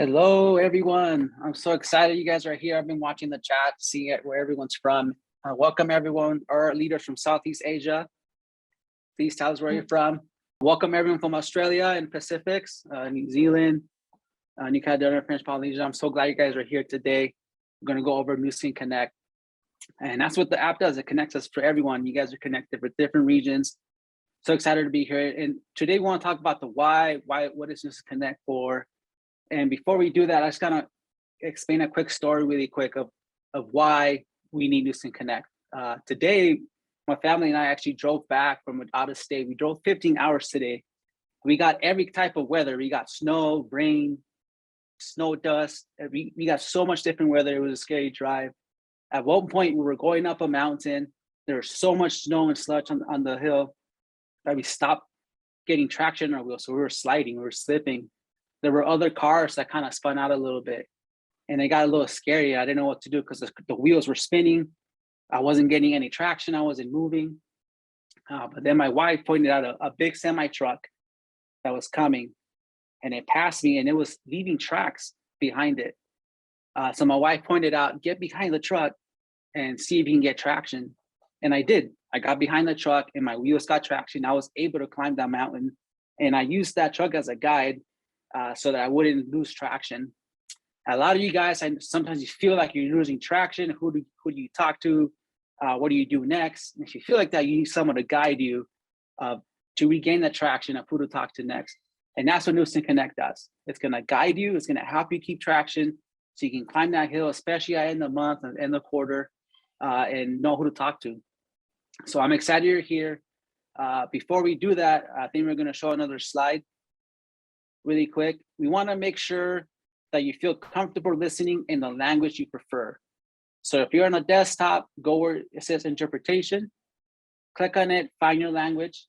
Hello, everyone. I'm so excited you guys are here. I've been watching the chat, seeing it where everyone's from. Welcome, everyone. Our leaders from Southeast Asia. Please tell us where you're from. Welcome, everyone from Australia and Pacifics, New Zealand, New Caledonia, French Polynesia. I'm so glad you guys are here today. We're going to go over Nu Skin Connect. And that's what the app does. It connects us for everyone. You guys are connected with different regions. So excited to be here. And today we want to talk about the why, what is Nu Skin Connect for? And before we do that, I just kind of explain a quick story really quick of why we need Nu Skin Connect. Today, my family and I actually drove back from out of state. We drove 15 hours today. We got every type of weather. We got snow, rain, snow dust. We got so much different weather. It was a scary drive. At one point, we were going up a mountain. There was so much snow and sludge on the hill that we stopped getting traction on our wheels. So we were sliding, we were slipping. There were other cars that kind of spun out a little bit, and it got a little scary. I didn't know what to do because the wheels were spinning. I wasn't getting any traction. I wasn't moving. But then my wife pointed out a big semi truck that was coming, and it passed me, and it was leaving tracks behind it. So my wife pointed out, get behind the truck and see if you can get traction. And I did. I got behind the truck and my wheels got traction. I was able to climb that mountain, and I used that truck as a guide so that I wouldn't lose traction. A lot of you guys, sometimes you feel like you're losing traction. Who do you talk to? What do you do next? And if you feel like that, you need someone to guide you to regain the traction of who to talk to next. And that's what Nu Skin Connect does. It's going to guide you. It's going to help you keep traction so you can climb that hill, especially at the end of the month and end of the quarter, and know who to talk to. So I'm excited you're here. Before we do that, I think we're going to show another slide really quick. We want to make sure that you feel comfortable listening in the language you prefer. So if you're on a desktop, go where it says interpretation, click on it, find your language.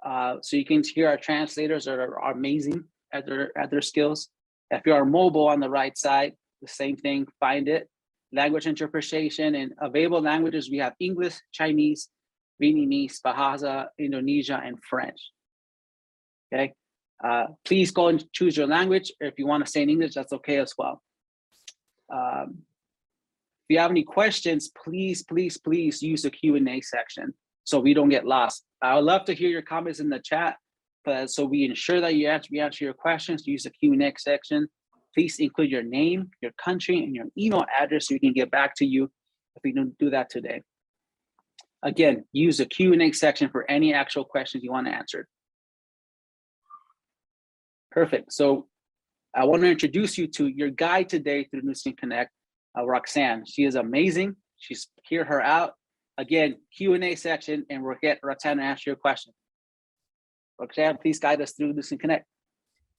So you can hear our translators are amazing at their skills. If you're mobile on the right side, the same thing, find it. Language interpretation and available languages, we have English, Chinese, Vietnamese, Bahasa, Indonesia, and French. Okay. Please go and choose your language. If you want to say in English, that's okay as well. If you have any questions, please use the Q&A section so we don't get lost. I would love to hear your comments in the chat, but so we ensure that we answer your questions, use the Q&A section. Please include your name, your country, and your email address so we can get back to you if we don't do that today. Again, use the Q&A section for any actual questions you want to answer. Perfect. So I want to introduce you to your guide today through Nu Skin Connect, Roxanne. She is amazing. Hear her out. Again, Q&A section, and we'll get Roxanne to answer your question. Roxanne, please guide us through Nu Skin Connect.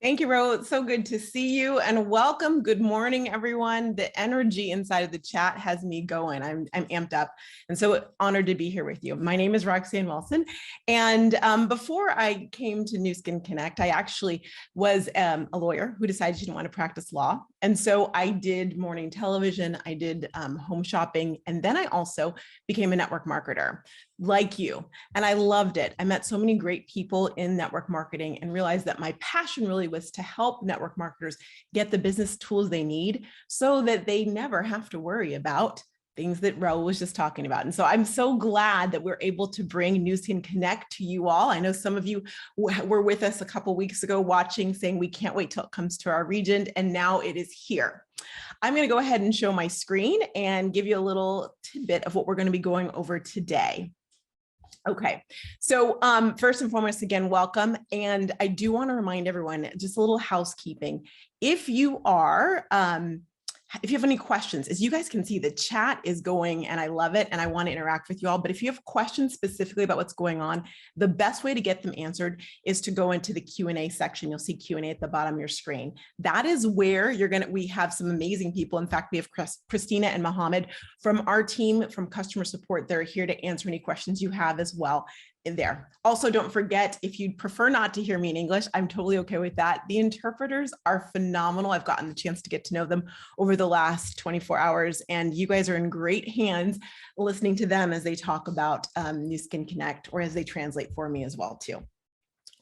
Thank you, Ro. It's so good to see you and welcome. Good morning, everyone. The energy inside of the chat has me going. I'm amped up and so honored to be here with you. My name is Roxanne Wilson. And before I came to Nu Skin Connect, I actually was a lawyer who decided she didn't want to practice law. And so I did morning television, I did home shopping, and then I also became a network marketer like you. And I loved it. I met so many great people in network marketing and realized that my passion really was to help network marketers get the business tools they need so that they never have to worry about things that Raul was just talking about. And so I'm so glad that we're able to bring Nu Skin Connect to you all. I know some of you were with us a couple of weeks ago watching, saying we can't wait till it comes to our region, and now it is here. I'm going to go ahead and show my screen and give you a little tidbit of what we're going to be going over today. Okay, so first and foremost, again, welcome. And I do want to remind everyone, just a little housekeeping. If you have any questions, as you guys can see, the chat is going and I love it and I want to interact with you all. But if you have questions specifically about what's going on, the best way to get them answered is to go into the Q&A section. You'll see Q&A at the bottom of your screen. That is where we have some amazing people. In fact, we have Christina and Mohammed from our team from customer support. They're here to answer any questions you have as well in there. Also, don't forget, if you'd prefer not to hear me in English, I'm totally okay with that. The interpreters are phenomenal. I've gotten the chance to get to know them over the last 24 hours, and you guys are in great hands listening to them as they talk about Nu Skin Connect, or as they translate for me as well too.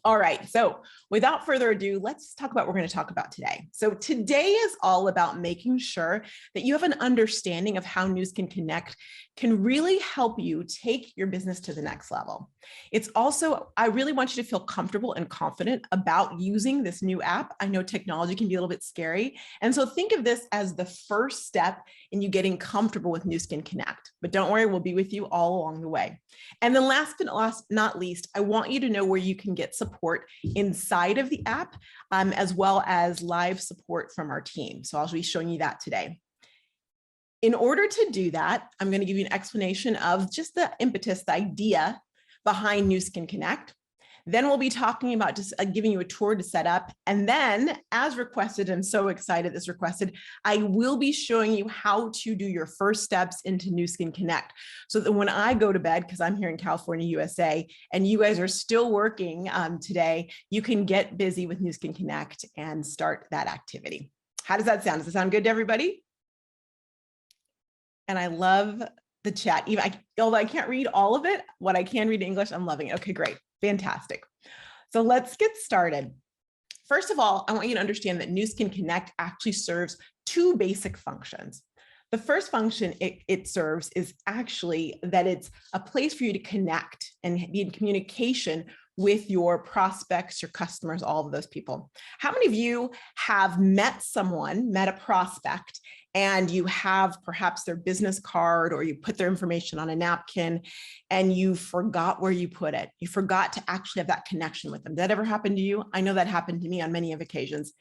All right, so without further ado, let's talk about what we're going to talk about today. So today is all about making sure that you have an understanding of how News Can Connect can really help you take your business to the next level. It's also, I really want you to feel comfortable and confident about using this new app. I know technology can be a little bit scary. And so think of this as the first step in you getting comfortable with News Can Connect. But don't worry, we'll be with you all along the way. And then last but not least, I want you to know where you can get support inside of the app, as well as live support from our team. So I'll be showing you that today. In order to do that, I'm going to give you an explanation of just the impetus, the idea behind News Can Connect. Then we'll be talking about just giving you a tour to set up. And then as requested, I'm so excited this requested, I will be showing you how to do your first steps into News Can Connect. So that when I go to bed, because I'm here in California, USA, and you guys are still working today, you can get busy with News Can Connect and start that activity. How does that sound? Does it sound good to everybody? And I love the chat. Although I can't read all of it, what I can read in English, I'm loving it. Okay, great. Fantastic. So let's get started. First of all, I want you to understand that News Can Connect actually serves two basic functions. The first function it serves is actually that it's a place for you to connect and be in communication with your prospects, your customers, all of those people. How many of you have met a prospect, and you have perhaps their business card or you put their information on a napkin and you forgot where you put it? You forgot to actually have that connection with them. Did that ever happen to you? I know that happened to me on many of occasions.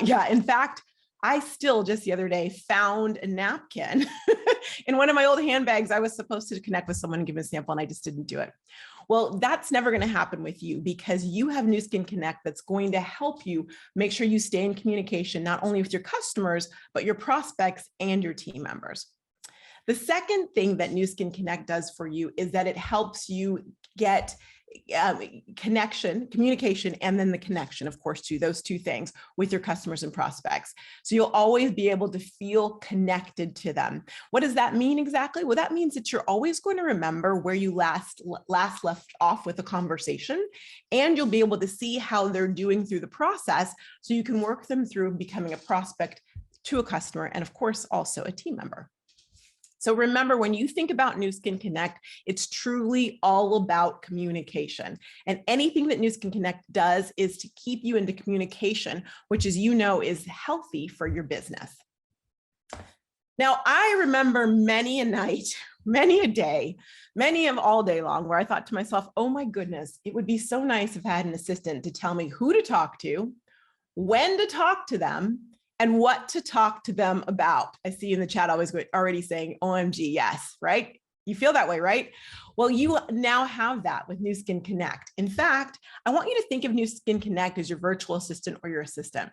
Yeah, in fact, I still just the other day found a napkin in one of my old handbags. I was supposed to connect with someone and give a sample, and I just didn't do it. Well, that's never going to happen with you, because you have News Can Connect that's going to help you make sure you stay in communication, not only with your customers, but your prospects and your team members. The second thing that News Can Connect does for you is that it helps you get communication, and then the connection, of course, to those two things with your customers and prospects. So you'll always be able to feel connected to them. What does that mean exactly? Well, that means that you're always going to remember where you last left off with a conversation, and you'll be able to see how they're doing through the process, so you can work them through becoming a prospect to a customer, and of course, also a team member. So remember, when you think about News Can Connect, it's truly all about communication. And anything that News Can Connect does is to keep you into communication, which, as you know, is healthy for your business. Now, I remember many a night, many a day, many of all day long, where I thought to myself, oh my goodness, it would be so nice if I had an assistant to tell me who to talk to, when to talk to them, and what to talk to them about. I see in the chat already saying, OMG, yes, right? You feel that way, right? Well, you now have that with News Can Connect. In fact, I want you to think of News Can Connect as your virtual assistant or your assistant.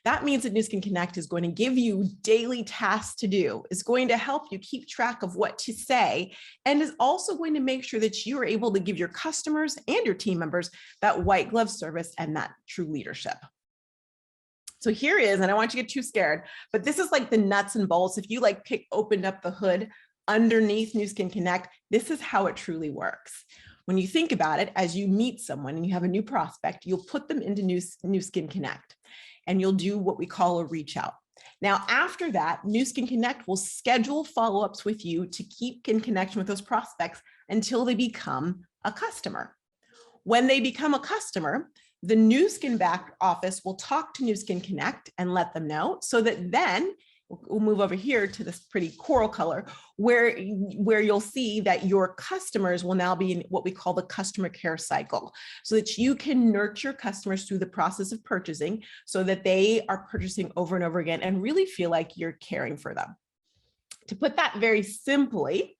That means that News Can Connect is going to give you daily tasks to do, is going to help you keep track of what to say, and is also going to make sure that you are able to give your customers and your team members that white glove service and that true leadership. So here is, and I don't want you to get too scared, but this is like the nuts and bolts. If you opened up the hood underneath News Can Connect, this is how it truly works. When you think about it, as you meet someone and you have a new prospect, you'll put them into News Can Connect, and you'll do what we call a reach out. Now, after that, News Can Connect will schedule follow-ups with you to keep in connection with those prospects until they become a customer. When they become a customer, the News Can back office will talk to News Can Connect and let them know, so that then we'll move over here to this pretty coral color where you'll see that your customers will now be in what we call the customer care cycle, so that you can nurture customers through the process of purchasing, so that they are purchasing over and over again and really feel like you're caring for them. To put that very simply,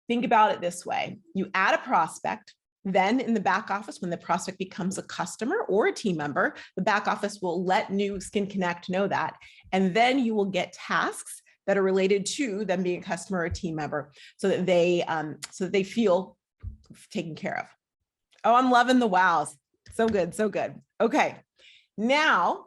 think about it this way. You add a prospect. Then in the back office, when the prospect becomes a customer or a team member, the back office will let News Can Connect know that. And then you will get tasks that are related to them being a customer or a team member, so that they feel taken care of. Oh, I'm loving the wows. So good, so good. Okay, now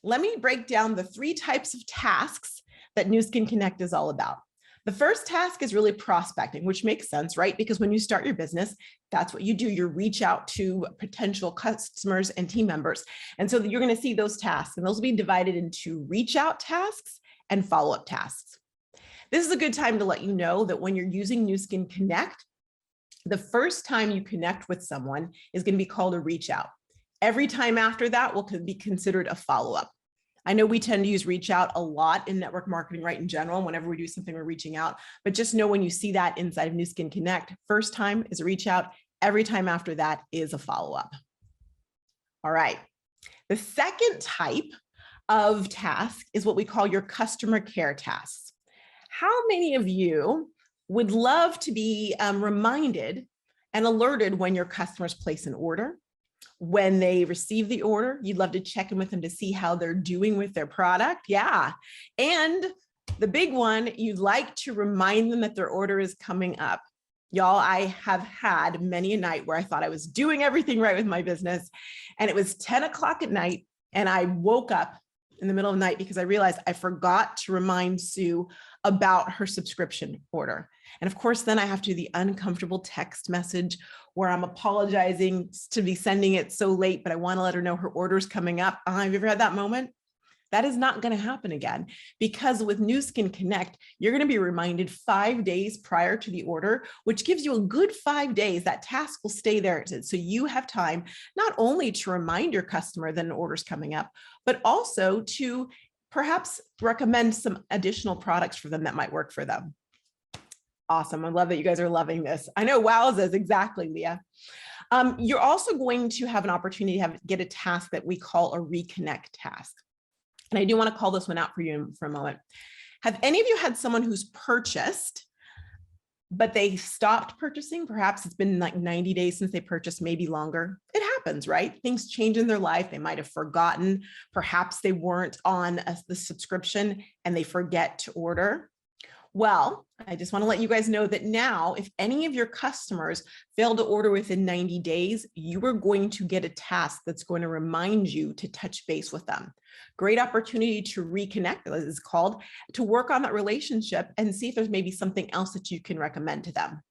let me break down the 3 types of tasks that News Can Connect is all about. The first task is really prospecting, which makes sense, right? Because when you start your business, that's what you do. You reach out to potential customers and team members. And so you're going to see those tasks, and those will be divided into reach out tasks and follow-up tasks. This is a good time to let you know that when you're using Nu Skin Connect, the first time you connect with someone is going to be called a reach out. Every time after that will be considered a follow-up. I know we tend to use reach out a lot in network marketing, right? In general, whenever we do something, we're reaching out, but just know when you see that inside of Nu Skin Connect, first time is a reach out. Every time after that is a follow-up. All right. The second type of task is what we call your customer care tasks. How many of you would love to be reminded and alerted when your customers place an order? When they receive the order, you'd love to check in with them to see how they're doing with their product. Yeah. And the big one, you'd like to remind them that their order is coming up. Y'all, I have had many a night where I thought I was doing everything right with my business, and it was 10 o'clock at night, and I woke up in the middle of the night because I realized I forgot to remind Sue about her subscription order. And of course, then I have to do the uncomfortable text message where I'm apologizing to be sending it so late, but I want to let her know her order's coming up. Have you ever had that moment? That is not going to happen again, because with Nu Skin Connect, you're going to be reminded 5 days prior to the order, which gives you a good 5 days. That task will stay there. So you have time not only to remind your customer that an order's coming up, but also to perhaps recommend some additional products for them that might work for them. Awesome. I love that you guys are loving this. I know, wowzers, exactly, Leah. You're also going to have an opportunity to get a task that we call a reconnect task. And I do want to call this one out for you for a moment. Have any of you had someone who's purchased, but they stopped purchasing? Perhaps it's been like 90 days since they purchased, maybe longer. It happens, right? Things change in their life. They might have forgotten. Perhaps they weren't on the subscription and they forget to order. Well, I just want to let you guys know that now, if any of your customers fail to order within 90 days, you are going to get a task that's going to remind you to touch base with them. Great opportunity to reconnect, as it's called, to work on that relationship and see if there's maybe something else that you can recommend to them.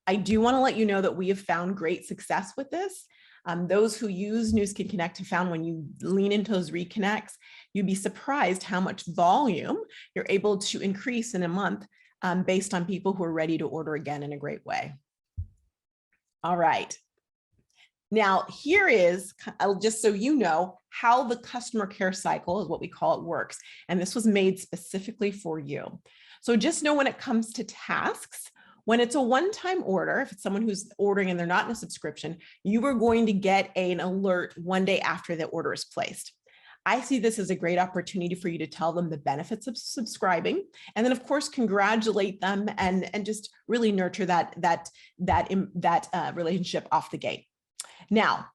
I do want to let you know that we have found great success with this. Those who use Nu Skin Connect have found when you lean into those reconnects, you'd be surprised how much volume you're able to increase in a month based on people who are ready to order again in a great way. All right. Now, here is, just so you know, how the customer care cycle is what we call it works. And this was made specifically for you. So just know when it comes to tasks, when it's a one-time order, if it's someone who's ordering and they're not in a subscription, you are going to get an alert one day after the order is placed. I see this as a great opportunity for you to tell them the benefits of subscribing, and then of course congratulate them and just really nurture that relationship off the gate. Now,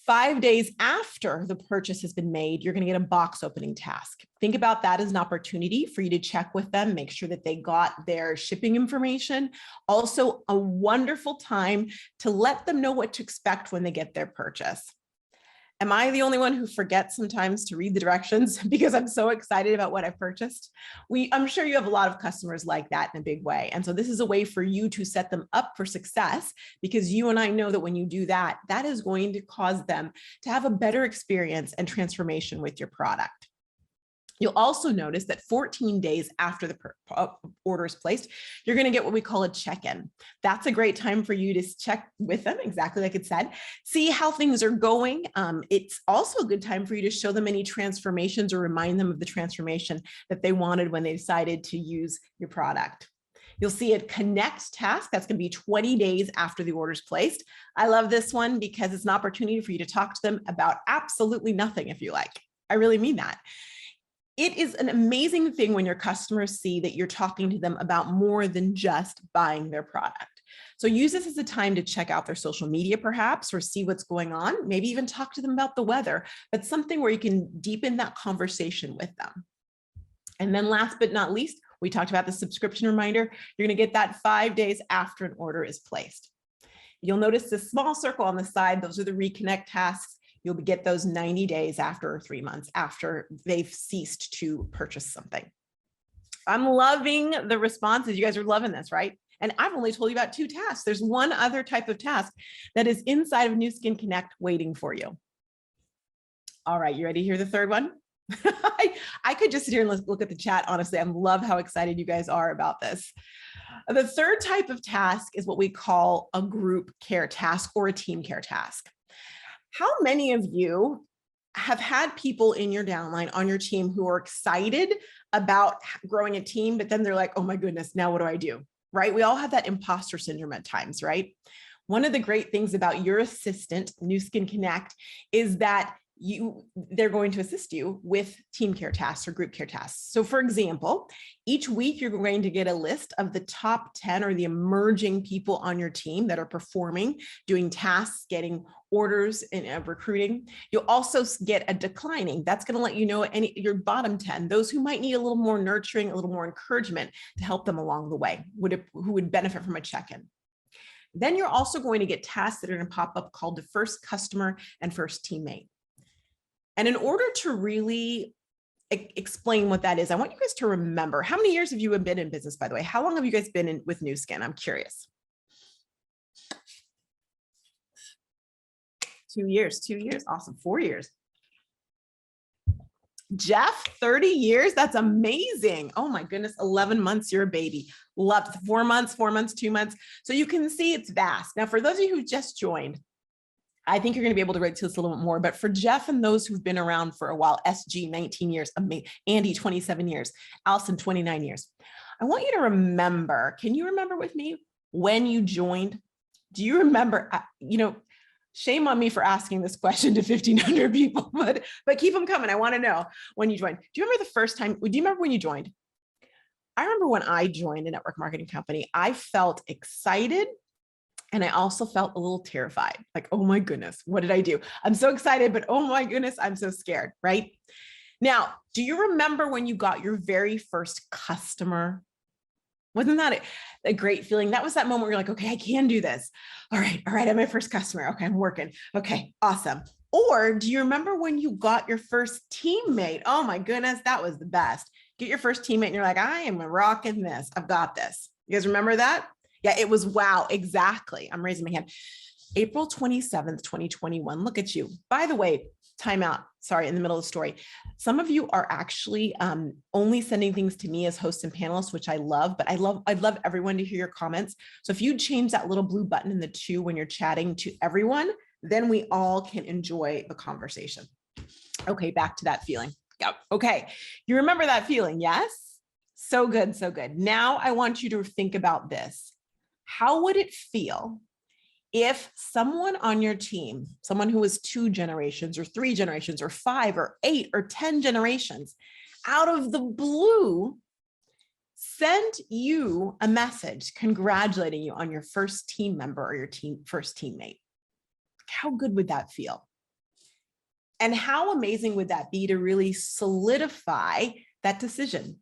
5 days after the purchase has been made, you're going to get a box opening task. Think about that as an opportunity for you to check with them, make sure that they got their shipping information. Also, a wonderful time to let them know what to expect when they get their purchase. Am I the only one who forgets sometimes to read the directions because I'm so excited about what I've purchased? I'm sure you have a lot of customers like that in a big way. And so this is a way for you to set them up for success, because you and I know that when you do that, that is going to cause them to have a better experience and transformation with your product. You'll also notice that 14 days after the order is placed, you're going to get what we call a check-in. That's a great time for you to check with them, exactly like it said, see how things are going. It's also a good time for you to show them any transformations or remind them of the transformation that they wanted when they decided to use your product. You'll see a connect task. That's going to be 20 days after the order is placed. I love this one because it's an opportunity for you to talk to them about absolutely nothing if you like. I really mean that. It is an amazing thing when your customers see that you're talking to them about more than just buying their product. So use this as a time to check out their social media perhaps, or see what's going on, maybe even talk to them about the weather, but something where you can deepen that conversation with them. And then last but not least, we talked about the subscription reminder. You're going to get that 5 days after an order is placed. You'll notice the small circle on the side. Those are the reconnect tasks. You'll get those 90 days after, or 3 months after they've ceased to purchase something. I'm loving the responses. You guys are loving this, right? And I've only told you about 2 tasks. There's one other type of task that is inside of Nu Skin Connect waiting for you. All right, you ready to hear the third one? I could just sit here and look at the chat. Honestly, I love how excited you guys are about this. The third type of task is what we call a group care task or a team care task. How many of you have had people in your downline on your team who are excited about growing a team, but then they're like, oh my goodness, now what do I do? Right? We all have that imposter syndrome at times, right? One of the great things about your assistant, Nu Skin Connect, is that they're going to assist you with team care tasks or group care tasks. So for example, each week you're going to get a list of the top 10 or the emerging people on your team that are performing, doing tasks, getting orders and recruiting. You'll also get a declining. That's going to let you know your bottom 10, those who might need a little more nurturing, a little more encouragement to help them along the way, who would benefit from a check-in. Then you're also going to get tasks that are going to pop up called the first customer and first teammate. And in order to really explain what that is, I want you guys to remember, how many years have you been in business, by the way? How long have you guys been with Nu Skin? I'm curious. 2 years, 2 years. Awesome. 4 years. Jeff, 30 years. That's amazing. Oh my goodness. 11 months. You're a baby. Loved 4 months, 4 months, 2 months. So you can see it's vast. Now, for those of you who just joined, I think you're going to be able to relate to this a little bit more, but for Jeff and those who've been around for a while, SG 19 years, Andy 27 years, Allison 29 years. I want you to remember, can you remember with me when you joined? Do you remember, shame on me for asking this question to 1,500 people, but keep them coming. I want to know when you joined. Do you remember the first time, do you remember when you joined? I remember when I joined a network marketing company, I felt excited. And I also felt a little terrified, like, oh my goodness, what did I do? I'm so excited, but oh my goodness, I'm so scared, right? Now, do you remember when you got your very first customer? Wasn't that a great feeling? That was that moment where you're like, okay, I can do this. All right, I'm my first customer. Okay, I'm working. Okay, awesome. Or do you remember when you got your first teammate? Oh my goodness, that was the best. Get your first teammate and you're like, I am rocking this. I've got this. You guys remember that? Yeah, it was wow. Exactly. I'm raising my hand. April 27th, 2021. Look at you. By the way, timeout. Sorry, in the middle of the story. Some of you are actually only sending things to me as hosts and panelists, which I love, but I'd love everyone to hear your comments. So if you change that little blue button in the 2 when you're chatting to everyone, then we all can enjoy the conversation. Okay, back to that feeling. Yep. Okay. You remember that feeling? Yes? So good. So good. Now I want you to think about this. How would it feel if someone on your team, someone who was 2 generations or 3 generations or 5 or 8 or 10 generations, out of the blue, sent you a message congratulating you on your first team member or your first teammate? How good would that feel? And how amazing would that be to really solidify that decision?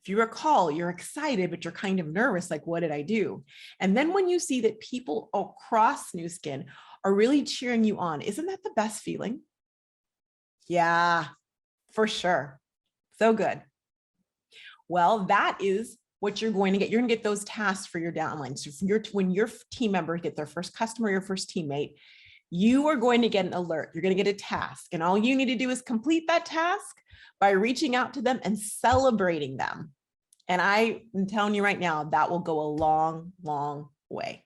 If you recall, you're excited, but you're kind of nervous, like, what did I do? And then when you see that people across Nu Skin are really cheering you on, isn't that the best feeling? Yeah, for sure. So good. Well, that is what you're going to get. You're going to get those tasks for your downline. So when your team members get their first customer, your first teammate, you are going to get an alert. You're going to get a task. And all you need to do is complete that task by reaching out to them and celebrating them. And I am telling you right now, that will go a long, long way.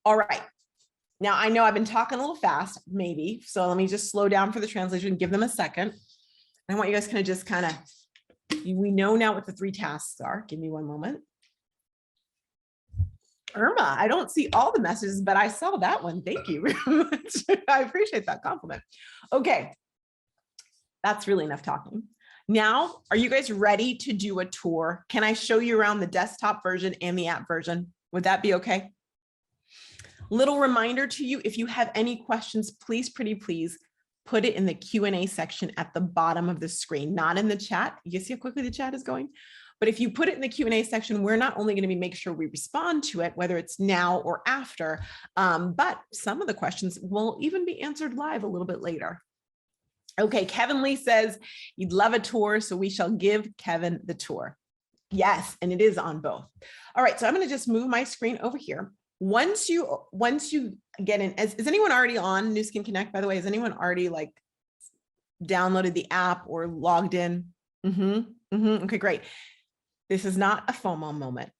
All right. Now, I know I've been talking a little fast, maybe. So let me just slow down for the translation and give them a second. I want you guys we know now what the 3 tasks are. Give me one moment. Irma, I don't see all the messages, but I saw that one. Thank you very much. I appreciate that compliment. Okay. That's really enough talking. Now, are you guys ready to do a tour? Can I show you around the desktop version and the app version? Would that be okay? Little reminder to you, if you have any questions, please, pretty please, put it in the Q&A section at the bottom of the screen, not in the chat. You see how quickly the chat is going? But if you put it in the Q&A section, we're not only going to make sure we respond to it, whether it's now or after, but some of the questions will even be answered live a little bit later. Okay, Kevin Lee says you'd love a tour, so we shall give Kevin the tour. Yes, and it is on both. All right, so I'm going to just move my screen over here. Once you get in, is anyone already on Nu Skin Connect, by the way? Has anyone already like downloaded the app or logged in? Okay, great. This is not a FOMO moment.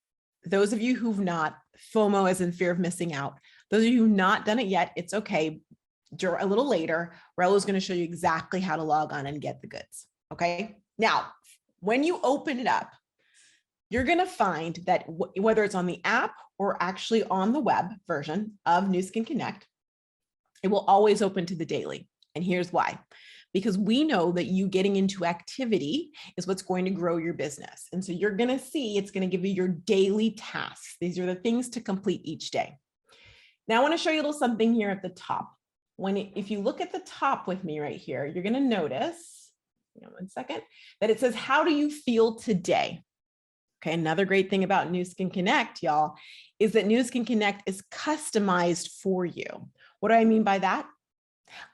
Those of you who've not, FOMO as in fear of missing out. Those of you who've not done it yet, it's okay. A little later, Raul is going to show you exactly how to log on and get the goods. Okay. Now, when you open it up, you're going to find that whether it's on the app or actually on the web version of Nu Skin Connect, it will always open to the daily. And here's why. Because we know that you getting into activity is what's going to grow your business. And so you're going to see it's going to give you your daily tasks. These are the things to complete each day. Now I want to show you a little something here at the top. If you look at the top with me right here, you're going to notice, one second, that it says, how do you feel today? Okay, another great thing about Nu Skin Connect, y'all, is that Nu Skin Connect is customized for you. What do I mean by that?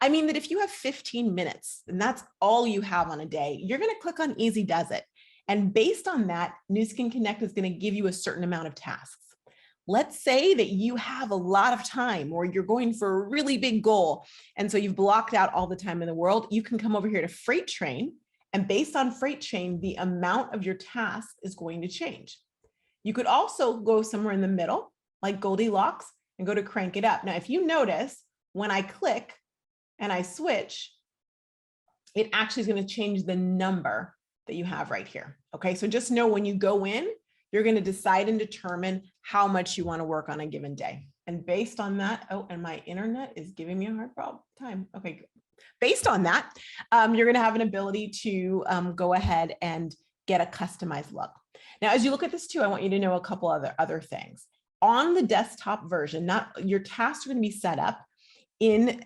I mean that if you have 15 minutes and that's all you have on a day, you're going to click on Easy Does It. And based on that, Nu Skin Connect is going to give you a certain amount of tasks. Let's say that you have a lot of time or you're going for a really big goal. And so you've blocked out all the time in the world. You can come over here to Freight Train. And based on Freight Train, the amount of your task is going to change. You could also go somewhere in the middle, like Goldilocks, and go to Crank It Up. Now, if you notice, when I click and I switch, it actually is going to change the number that you have right here. Okay, so just know when you go in, you're going to decide and determine how much you want to work on a given day. And based on that, oh, and my internet is giving me a hard time. Okay, good. Based on that, you're going to have an ability to go ahead and get a customized look. Now, as you look at this too, I want you to know a couple other things. On the desktop version, your tasks are going to be set up in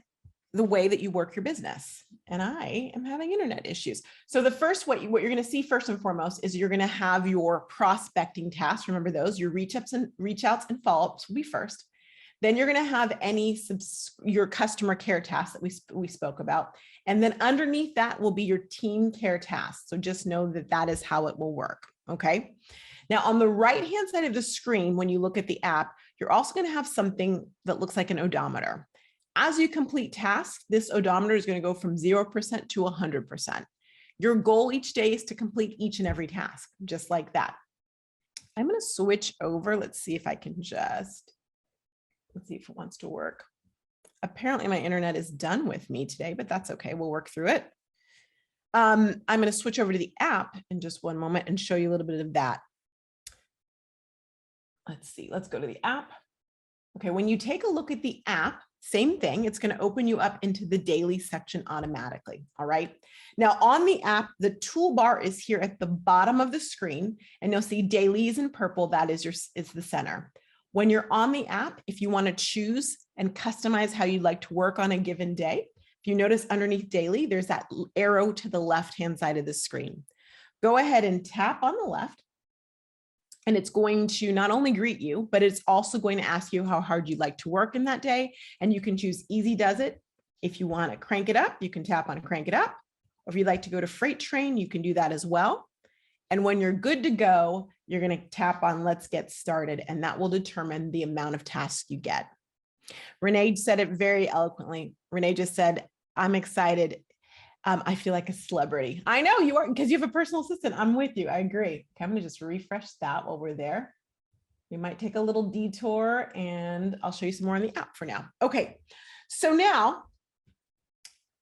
the way that you work your business. And I am having internet issues. So the first, what you're going to see first and foremost is you're going to have your prospecting tasks. Remember those, your reach outs and follow-ups will be first. Then you're going to have your customer care tasks that we spoke about. And then underneath that will be your team care tasks. So just know that that is how it will work. Okay. Now on the right-hand side of the screen, when you look at the app, you're also going to have something that looks like an odometer. As you complete tasks, this odometer is going to go from 0% to 100%. Your goal each day is to complete each and every task, just like that. I'm going to switch over. Let's see if I can let's see if it wants to work. Apparently my internet is done with me today, but that's okay. We'll work through it. I'm going to switch over to the app in just one moment and show you a little bit of that. Let's see. Let's go to the app. Okay. When you take a look at the app, same thing, it's going to open you up into the daily section automatically. All right. Now on the app, the toolbar is here at the bottom of the screen, and you'll see dailies in purple. That is the center. When you're on the app, if you want to choose and customize how you'd like to work on a given day, if you notice underneath daily, there's that arrow to the left-hand side of the screen. Go ahead and tap on the left. And it's going to not only greet you, but it's also going to ask you how hard you'd like to work in that day. And you can choose Easy Does It. If you want to crank it up, you can tap on Crank It Up. Or if you'd like to go to Freight Train, you can do that as well. And when you're good to go, you're going to tap on Let's Get Started. And that will determine the amount of tasks you get. Renee said it very eloquently. Renee just said, I'm excited. I feel like a celebrity. I know you are, because you have a personal assistant. I'm with you. I agree. Okay, I'm going to just refresh that while we're there. We might take a little detour and I'll show you some more on the app for now. Okay, so now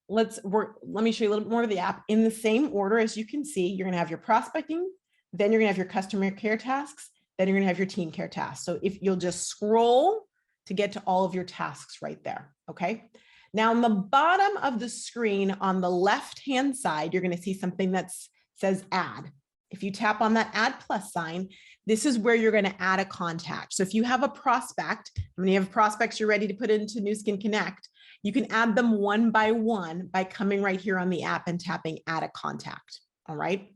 let me show you a little bit more of the app in the same order. As you can see, you're going to have your prospecting, then you're going to have your customer care tasks, then you're going to have your team care tasks. So if you'll just scroll to get to all of your tasks right there. Okay. Now, on the bottom of the screen on the left-hand side, you're going to see something that says add. If you tap on that add plus sign, this is where you're going to add a contact. So if you have a prospect, when you have prospects you're ready to put into Nu Skin Connect, you can add them one by one by coming right here on the app and tapping add a contact. All right.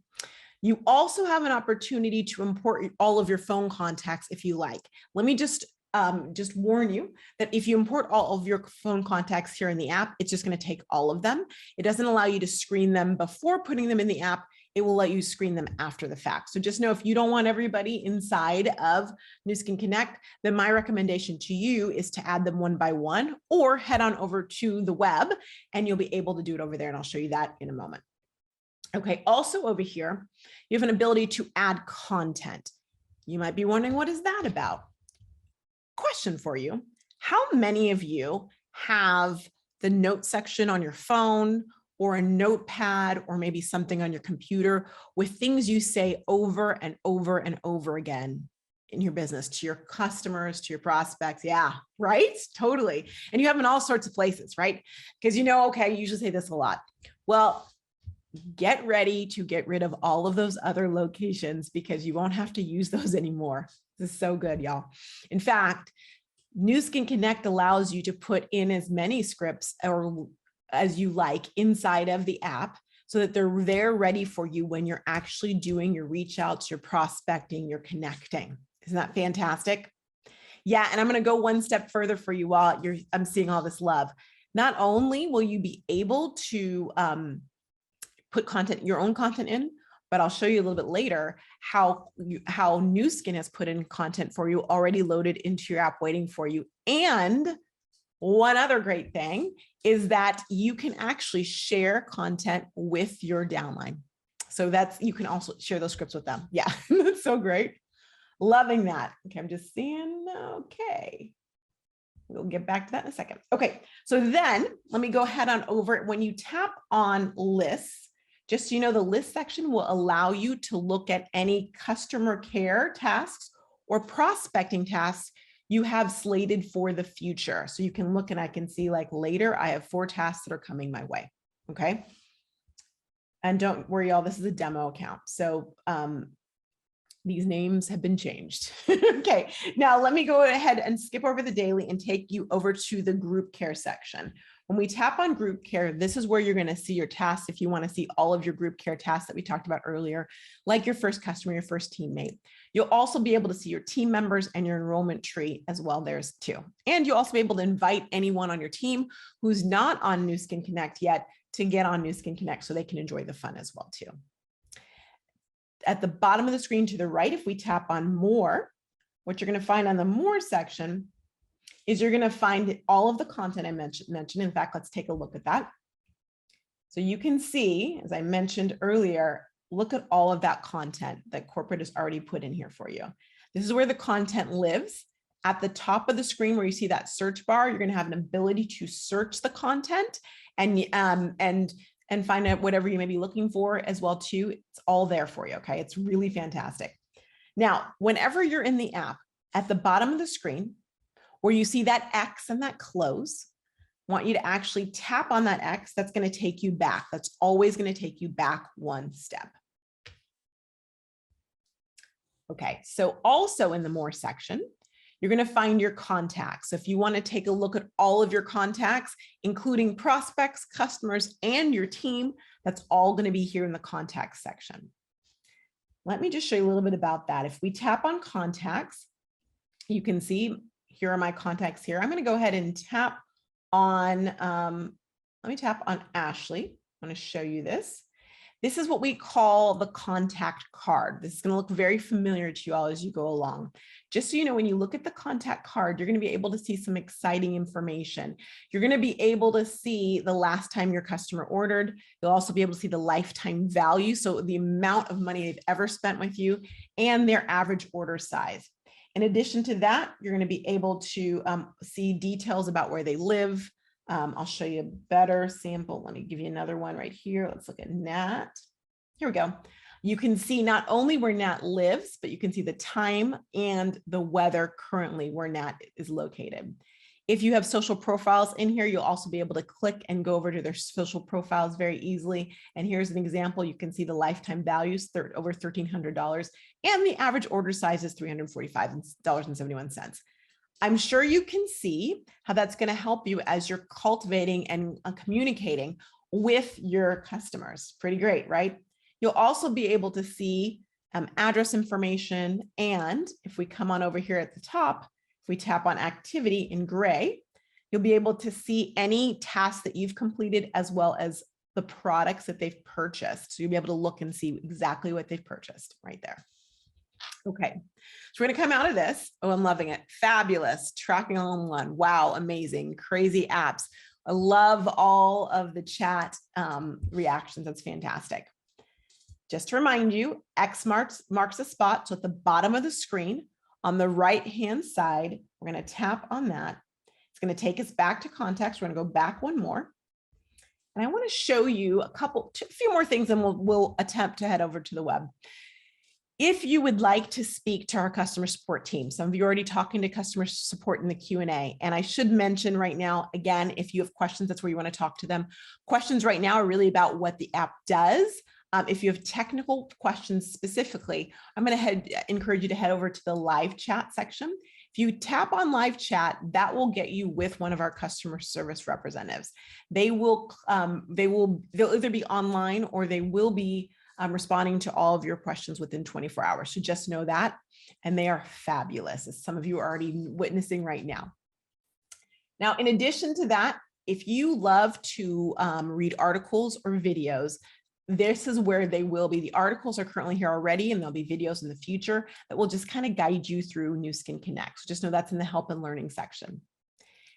You also have an opportunity to import all of your phone contacts if you like. Let me just just warn you that if you import all of your phone contacts here in the app, it's just going to take all of them. It doesn't allow you to screen them before putting them in the app. It will let you screen them after the fact. So just know if you don't want everybody inside of Nu Skin Connect, then my recommendation to you is to add them one by one, or head on over to the web and you'll be able to do it over there. And I'll show you that in a moment. Okay, also over here, you have an ability to add content. You might be wondering, what is that about? Question for you. How many of you have the note section on your phone or a notepad or maybe something on your computer with things you say over and over and over again in your business to your customers, to your prospects? Yeah, right? Totally. And you have in all sorts of places, right? Because okay, I usually say this a lot. Well, get ready to get rid of all of those other locations because you won't have to use those anymore. This is so good, y'all. In fact, Nu Skin Connect allows you to put in as many scripts or as you like inside of the app so that they're there ready for you when you're actually doing your reach outs, your prospecting, your connecting. Isn't that fantastic? Yeah, and I'm going to go one step further for you while I'm seeing all this love. Not only will you be able to put your own content in, but I'll show you a little bit later how Nu Skin has put in content for you already loaded into your app waiting for you. And one other great thing is that you can actually share content with your downline. So you can also share those scripts with them. Yeah, that's so great. Loving that. Okay, I'm just seeing, okay. We'll get back to that in a second. Okay, so then let me go ahead on over. When you tap on lists, just so the list section will allow you to look at any customer care tasks or prospecting tasks you have slated for the future. So you can look and I can see like later, I have 4 tasks that are coming my way. Okay. And don't worry, y'all, this is a demo account. So these names have been changed. Okay, now let me go ahead and skip over the daily and take you over to the group care section. When we tap on group care, this is where you're going to see your tasks if you want to see all of your group care tasks that we talked about earlier, like your first customer, your first teammate. You'll also be able to see your team members and your enrollment tree as well there's too. And you'll also be able to invite anyone on your team who's not on Nu Skin Connect yet to get on Nu Skin Connect so they can enjoy the fun as well too. At the bottom of the screen to the right, if we tap on more, what you're going to find on the more section is you're going to find all of the content I mentioned. In fact, let's take a look at that. So you can see, as I mentioned earlier, look at all of that content that corporate has already put in here for you. This is where the content lives. At the top of the screen where you see that search bar, you're going to have an ability to search the content and find out whatever you may be looking for as well too. It's all there for you. Okay. It's really fantastic. Now, whenever you're in the app, at the bottom of the screen where you see that X and that close, I want you to actually tap on that X. That's going to take you back. That's always going to take you back one step. Okay. So also in the more section, you're going to find your contacts. So if you want to take a look at all of your contacts, including prospects, customers, and your team, that's all going to be here in the contacts section. Let me just show you a little bit about that. If we tap on contacts, you can see here are my contacts here. I'm going to go ahead and tap on, let me tap on Ashley. I want to show you this. This is what we call the contact card. This is going to look very familiar to you all as you go along. Just so you know, when you look at the contact card, you're going to be able to see some exciting information. You're going to be able to see the last time your customer ordered. You'll also be able to see the lifetime value, so the amount of money they've ever spent with you, and their average order size. In addition to that, you're going to be able to see details about where they live. I'll show you a better sample. Let me give you another one right here. Let's look at Nat. Here we go. You can see not only where Nat lives, but you can see the time and the weather currently where Nat is located. If you have social profiles in here, you'll also be able to click and go over to their social profiles very easily. And here's an example. You can see the lifetime values, over $1,300, and the average order size is $345.71. I'm sure you can see how that's going to help you as you're cultivating and communicating with your customers. Pretty great, right? You'll also be able to see address information. And if we come on over here at the top, If we tap on activity in gray, you'll be able to see any tasks that you've completed as well as the products that they've purchased. So you'll be able to look and see exactly what they've purchased right there. Okay, so we're going to come out of this. Oh, I'm loving it. Fabulous. Tracking all in one. Wow, amazing. Crazy apps. I love all of the chat reactions. That's fantastic. Just to remind you, X marks a spot. So at the bottom of the screen on the right-hand side, we're going to tap on that. It's going to take us back to context. We're going to go back one more. And I want to show you a few more things, and we'll attempt to head over to the web. If you would like to speak to our customer support team, some of you are already talking to customer support in the Q&A. And I should mention right now, again, if you have questions, that's where you want to talk to them. Questions right now are really about what the app does. If you have technical questions specifically, I'm going to encourage you to head over to the live chat section. If you tap on live chat, that will get you with one of our customer service representatives. They'll either be online or they will be responding to all of your questions within 24 hours. So just know that. And they are fabulous, as some of you are already witnessing right now. Now, in addition to that, if you love to read articles or videos, this is where they will be. The articles are currently here already, and there'll be videos in the future that will just kind of guide you through Nu Skin Connect. So just know that's in the help and learning section.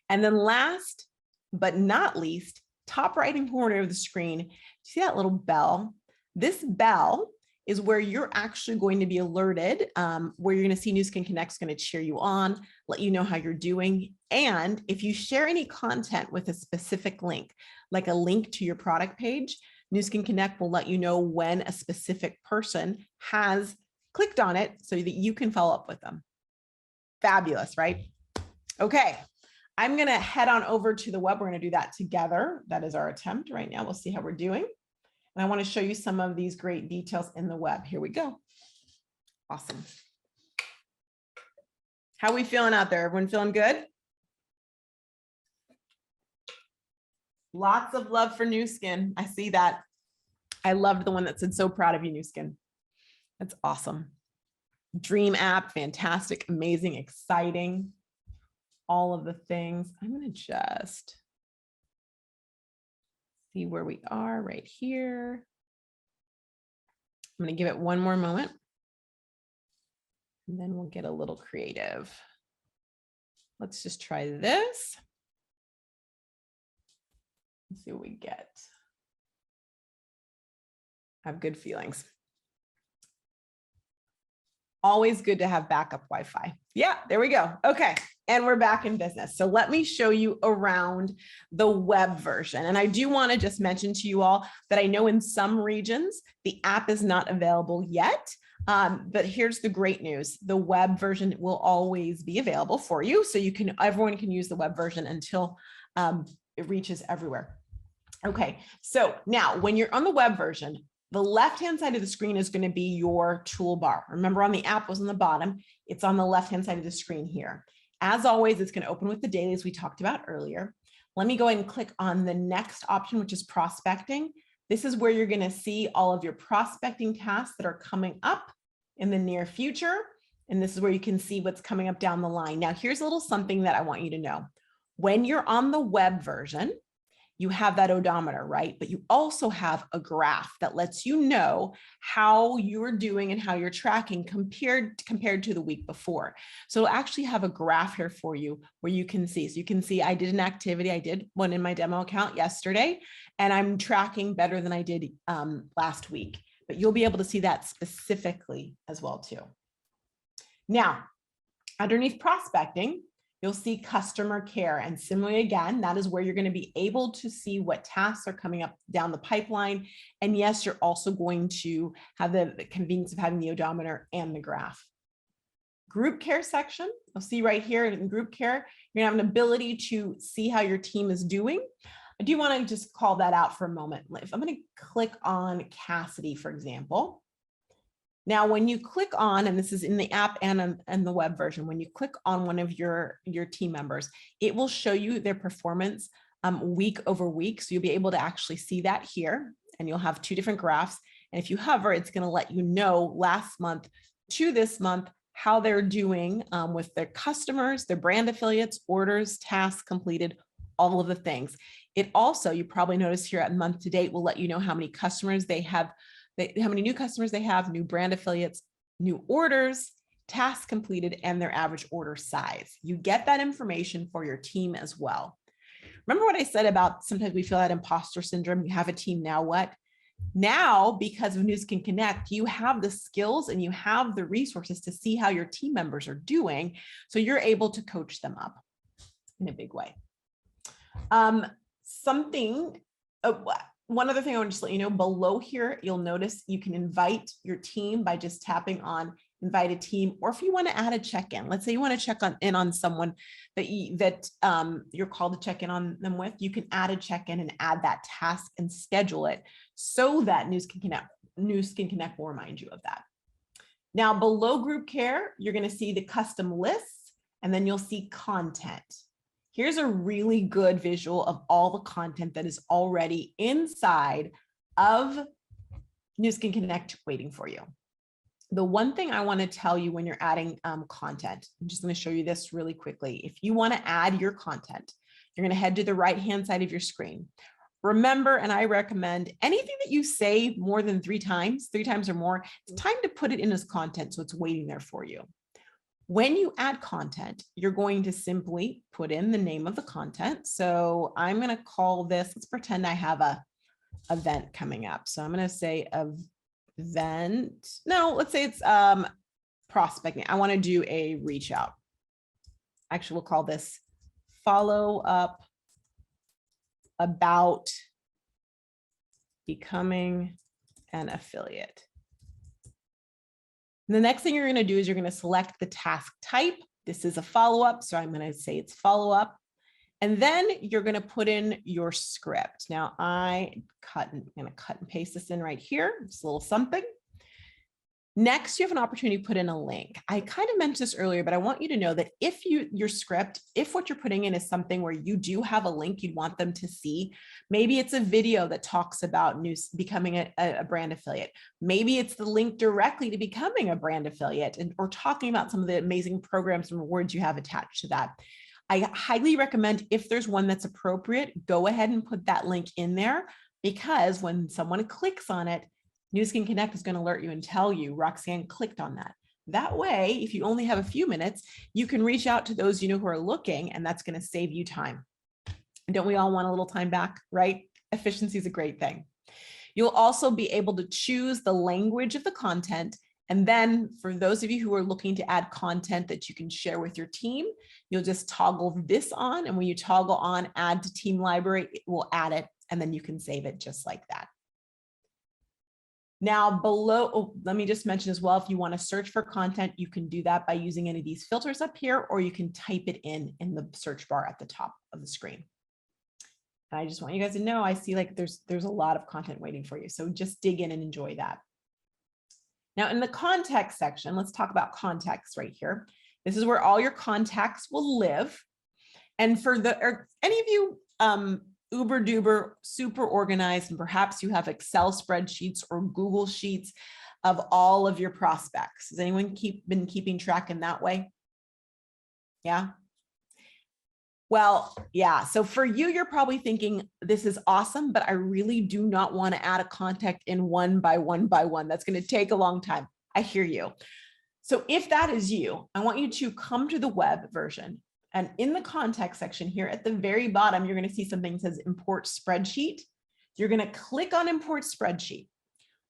And then last but not least, top right-hand corner of the screen, see that little bell? This bell is where you're actually going to be alerted, where you're going to see Nu Skin Connect is going to cheer you on, let you know how you're doing. And if you share any content with a specific link, like a link to your product page, Nu Skin Connect will let you know when a specific person has clicked on it so that you can follow up with them. Fabulous, right? Okay, I'm going to head on over to the web. We're going to do that together. That is our attempt right now. We'll see how we're doing. And I want to show you some of these great details in the web. Here we go. Awesome. How are we feeling out there? Everyone feeling good? Lots of love for Nu Skin. I see that. I loved the one that said, so proud of you, Nu Skin. That's awesome. Dream app, fantastic, amazing, exciting. All of the things. I'm going to just see where we are right here. I'm going to give it one more moment. And then we'll get a little creative. Let's just try this. Let's see what we get. I have good feelings. Always good to have backup Wi-Fi. Yeah, there we go. Okay, and we're back in business. So let me show you around the web version. And I do want to just mention to you all that I know in some regions, the app is not available yet. But here's the great news. The web version will always be available for you. So everyone can use the web version until it reaches everywhere. Okay, so now when you're on the web version, the left-hand side of the screen is going to be your toolbar. Remember, on the app was on the bottom. It's on the left-hand side of the screen here. As always, it's going to open with the dailies we talked about earlier. Let me go ahead and click on the next option, which is prospecting. This is where you're going to see all of your prospecting tasks that are coming up in the near future. And this is where you can see what's coming up down the line. Now, here's a little something that I want you to know. When you're on the web version, you have that odometer, right? But you also have a graph that lets you know how you're doing and how you're tracking compared to the week before. So it'll actually have a graph here for you where you can see. So you can see I did an activity. I did one in my demo account yesterday, and I'm tracking better than I did last week. But you'll be able to see that specifically as well too. Now, underneath prospecting, you'll see customer care. And similarly, again, that is where you're going to be able to see what tasks are coming up down the pipeline. And yes, you're also going to have the convenience of having the odometer and the graph. Group care section, you'll see right here in group care, you're going to have an ability to see how your team is doing. I do want to just call that out for a moment. If I'm going to click on Cassidy, for example. Now, when you click on, and this is in the app and the web version, when you click on one of your team members, it will show you their performance week over week. So you'll be able to actually see that here, and you'll have two different graphs. And if you hover, it's going to let you know last month to this month how they're doing with their customers, their brand affiliates, orders, tasks completed, all of the things. It also, you probably notice here at month to date, will let you know how many customers they have, how many new customers they have, new brand affiliates, new orders, tasks completed, and their average order size. You get that information for your team as well. Remember what I said about sometimes we feel that imposter syndrome, you have a team, now what? Now, because of Nu Skin Connect, you have the skills and you have the resources to see how your team members are doing. So you're able to coach them up in a big way. One other thing I want to just let you know, below here, you'll notice you can invite your team by just tapping on invite a team, or if you want to add a check-in, let's say you want to check in on someone that you're called to check in on them with, you can add a check-in and add that task and schedule it so that Nu Skin Connect will remind you of that. Now, below group care, you're going to see the custom lists, and then you'll see content. Here's a really good visual of all the content that is already inside of Nu Skin Connect waiting for you. The one thing I want to tell you when you're adding content, I'm just going to show you this really quickly. If you want to add your content, you're going to head to the right-hand side of your screen. Remember, and I recommend anything that you say more than three times or more, it's time to put it in as content so it's waiting there for you. When you add content, you're going to simply put in the name of the content. So I'm going to call this, let's pretend I have a event coming up. So I'm going to say event. No, let's say it's prospecting. I want to do a reach out. Actually, we'll call this follow up about becoming an affiliate. And the next thing you're going to do is you're going to select the task type. This is a follow-up, so I'm going to say it's follow-up. And then you're going to put in your script. Now I'm going to cut and paste this in right here. It's a little something. Next, you have an opportunity to put in a link. I kind of mentioned this earlier, but I want you to know that if your script, if what you're putting in is something where you do have a link you'd want them to see, maybe it's a video that talks about becoming a brand affiliate. Maybe it's the link directly to becoming a brand affiliate or talking about some of the amazing programs and rewards you have attached to that. I highly recommend, if there's one that's appropriate, go ahead and put that link in there, because when someone clicks on it, Nu Skin Connect is going to alert you and tell you Roxanne clicked on that. That way, if you only have a few minutes, you can reach out to those who are looking, and that's going to save you time. Don't we all want a little time back, right? Efficiency is a great thing. You'll also be able to choose the language of the content. And then for those of you who are looking to add content that you can share with your team, you'll just toggle this on. And when you toggle on add to team library, it will add it, and then you can save it just like that. Now below, let me just mention as well, if you want to search for content, you can do that by using any of these filters up here, or you can type it in the search bar at the top of the screen. And I just want you guys to know, I see like there's a lot of content waiting for you. So just dig in and enjoy that. Now in the context section, let's talk about context right here. This is where all your contacts will live. And for any of you uber duper super organized, and perhaps you have Excel spreadsheets or Google Sheets of all of your prospects. Has anyone been keeping track in that way? Yeah. Well, yeah. So for you, you're probably thinking, this is awesome, but I really do not want to add a contact in one by one by one. That's going to take a long time. I hear you. So if that is you, I want you to come to the web version. And in the context section here at the very bottom, you're going to see something that says import spreadsheet. You're going to click on import spreadsheet.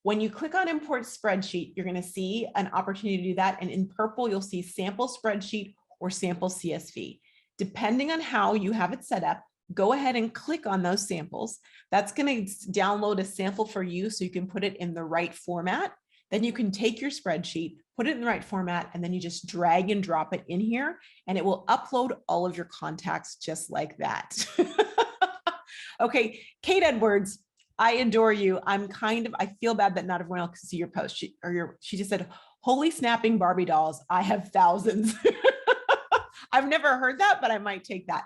When you click on import spreadsheet, you're going to see an opportunity to do that. And in purple, you'll see sample spreadsheet or sample CSV. Depending on how you have it set up, go ahead and click on those samples. That's going to download a sample for you so you can put it in the right format. Then you can take your spreadsheet, put it in the right format, and then you just drag and drop it in here, and it will upload all of your contacts just like that. Okay, Kate Edwards, I adore you. I feel bad that not everyone else can see your post. She just said, holy snapping Barbie dolls, I have thousands. I've never heard that, but I might take that.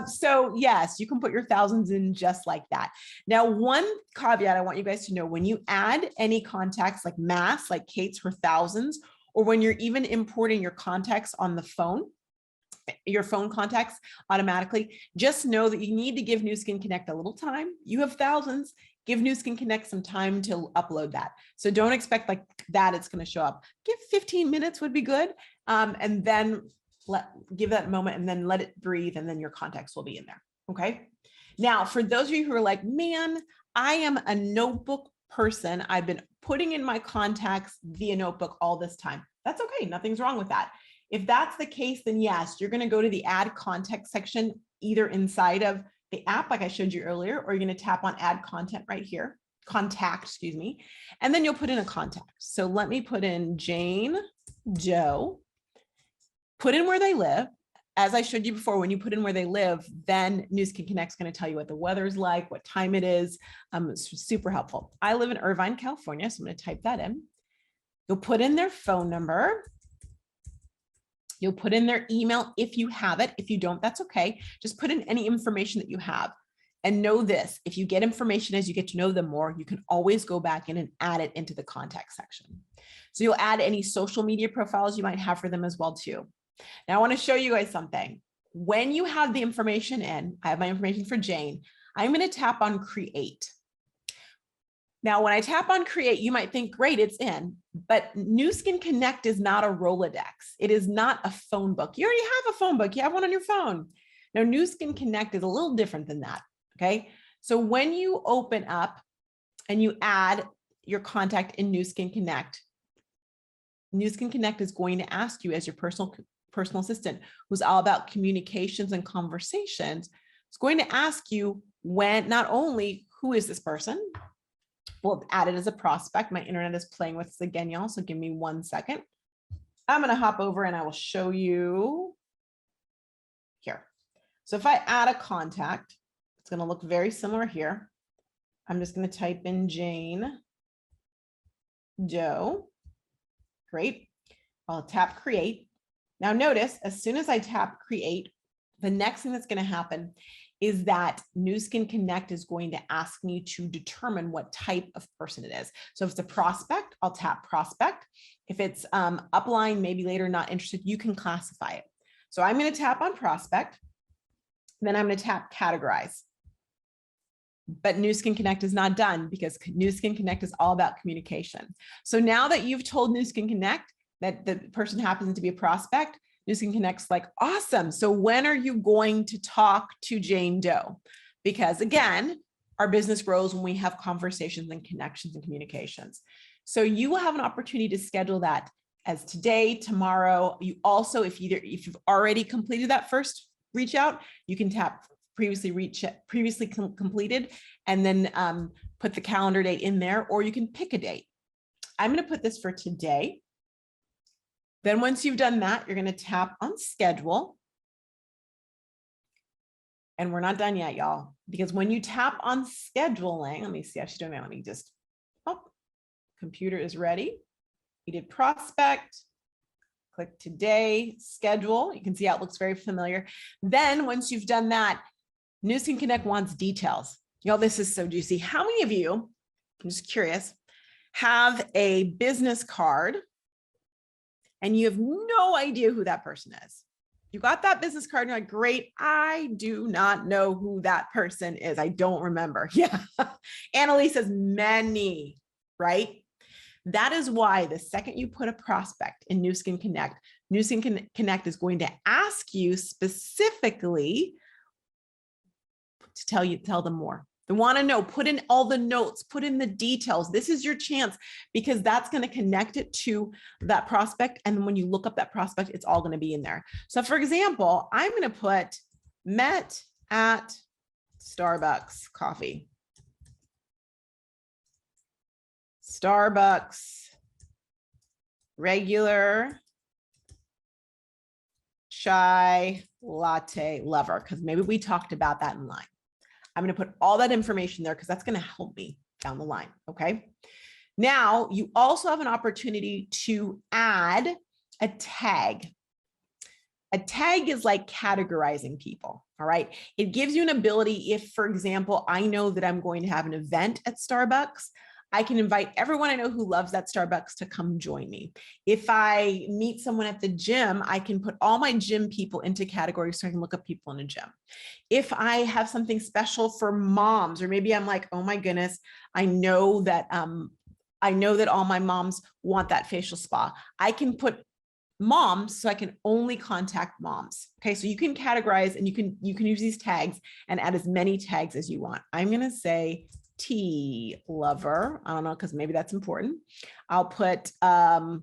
So yes, you can put your thousands in just like that. Now, one caveat I want you guys to know, when you add any contacts like mass, like Kate's, her thousands, or when you're even importing your contacts on the phone, your phone contacts automatically, just know that you need to give Nu Skin Connect a little time. You have thousands. Give Nu Skin Connect some time to upload that. So don't expect like that it's going to show up. Give 15 minutes would be good. And then give that moment and then let it breathe, and then your contacts will be in there. Okay. Now, for those of you who are like, man, I am a notebook person. I've been putting in my contacts via notebook all this time. That's okay. Nothing's wrong with that. If that's the case, then yes, you're going to go to the add contact section, either inside of the app, like I showed you earlier, or you're going to tap on add content right here, contact, excuse me, and then you'll put in a contact. So let me put in Jane Doe, put in where they live. As I showed you before, when you put in where they live, then Nu Skin Connect is going to tell you what the weather's like, what time it is. It's super helpful. I live in Irvine, California, so I'm going to type that in. You'll put in their phone number. You'll put in their email if you have it. If you don't, that's okay. Just put in any information that you have. And know this, if you get information as you get to know them more, you can always go back in and add it into the contact section. So you'll add any social media profiles you might have for them as well too. Now I want to show you guys something. When you have the information in, I have my information for Jane, I'm going to tap on create. Now, when I tap on create, you might think, great, it's in, but Nu Skin Connect is not a Rolodex. It is not a phone book. You already have a phone book. You have one on your phone. Now, Nu Skin Connect is a little different than that, okay? So when you open up and you add your contact in Nu Skin Connect is going to ask you as your personal assistant, who's all about communications and conversations. It's going to ask you when, not only who is this person, we'll add it as a prospect. My internet is playing with this again, y'all, so give me 1 second. I'm going to hop over and I will show you here. So if I add a contact, it's going to look very similar here. I'm just going to type in Jane Doe. Great. I'll tap create. Now notice, as soon as I tap create, the next thing that's going to happen is that Nu Skin Connect is going to ask me to determine what type of person it is. So if it's a prospect, I'll tap prospect. If it's upline, maybe later not interested, you can classify it. So I'm going to tap on prospect, then I'm going to tap categorize. But Nu Skin Connect is not done because Nu Skin Connect is all about communication. So now that you've told Nu Skin Connect that the person happens to be a prospect, Nu Skin Connect's like, awesome. So when are you going to talk to Jane Doe? Because again, our business grows when we have conversations and connections and communications. So you will have an opportunity to schedule that as today, tomorrow. You also, if you've already completed that first reach out, you can tap previously completed and then put the calendar date in there, or you can pick a date. I'm going to put this for today. Then once you've done that, you're going to tap on schedule. And we're not done yet, y'all, because when you tap on scheduling, let me see how she's doing that. Let me just, computer is ready. We did prospect, click today, schedule. You can see how it looks very familiar. Then once you've done that, Nu Skin Connect wants details. Y'all, this is so juicy. How many of you, I'm just curious, have a business card and you have no idea who that person is? You got that business card and you're like, great, I do not know who that person is. I don't remember. Yeah. Annalise says many, right? That is why the second you put a prospect in Nu Skin Connect, Nu Skin Connect is going to ask you specifically to tell them more. They want to know, put in all the notes, put in the details. This is your chance because that's going to connect it to that prospect. And when you look up that prospect, it's all going to be in there. So for example, I'm going to put met at Starbucks coffee. Starbucks regular chai latte lover, because maybe we talked about that in line. I'm going to put all that information there because that's going to help me down the line. Okay. Now you also have an opportunity to add a tag. A tag is like categorizing people. All right. It gives you an ability if, for example, I know that I'm going to have an event at Starbucks, I can invite everyone I know who loves that Starbucks to come join me. If I meet someone at the gym, I can put all my gym people into categories so I can look up people in a gym. If I have something special for moms, or maybe I'm like, oh my goodness, I know that all my moms want that facial spa, I can put moms so I can only contact moms. Okay, so you can categorize and you can use these tags and add as many tags as you want. I'm going to say tea lover. I don't know, because maybe that's important. I'll put Starbucks.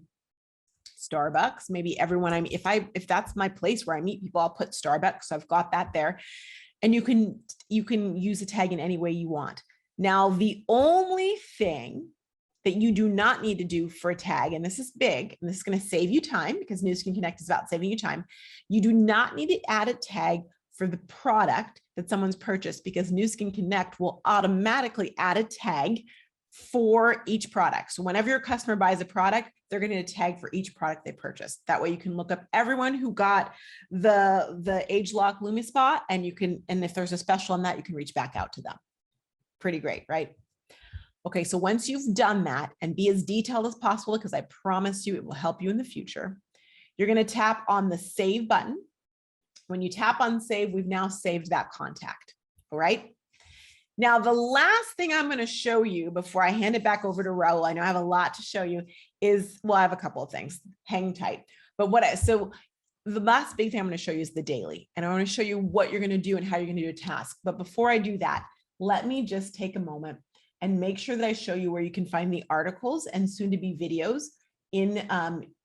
Maybe everyone if that's my place where I meet people, I'll put Starbucks. So I've got that there. And you can use a tag in any way you want. Now, the only thing that you do not need to do for a tag, and this is big, and this is going to save you time because Nu Skin Connect is about saving you time. You do not need to add a tag for the product that someone's purchased, because Nu Skin Connect will automatically add a tag for each product. So whenever your customer buys a product, they're going to get a tag for each product they purchased. That way you can look up everyone who got the ageLOC LumiSpa, and if there's a special on that, you can reach back out to them. Pretty great, right? Okay, so once you've done that, and be as detailed as possible, because I promise you it will help you in the future, you're going to tap on the save button. When you tap on save, we've now saved that contact. All right. Now, the last thing I'm going to show you before I hand it back over to Raul, I know I have a lot to show you, is, well, I have a couple of things. Hang tight. But so the last big thing I'm going to show you is the daily. And I want to show you what you're going to do and how you're going to do a task. But before I do that, let me just take a moment and make sure that I show you where you can find the articles and soon to be videos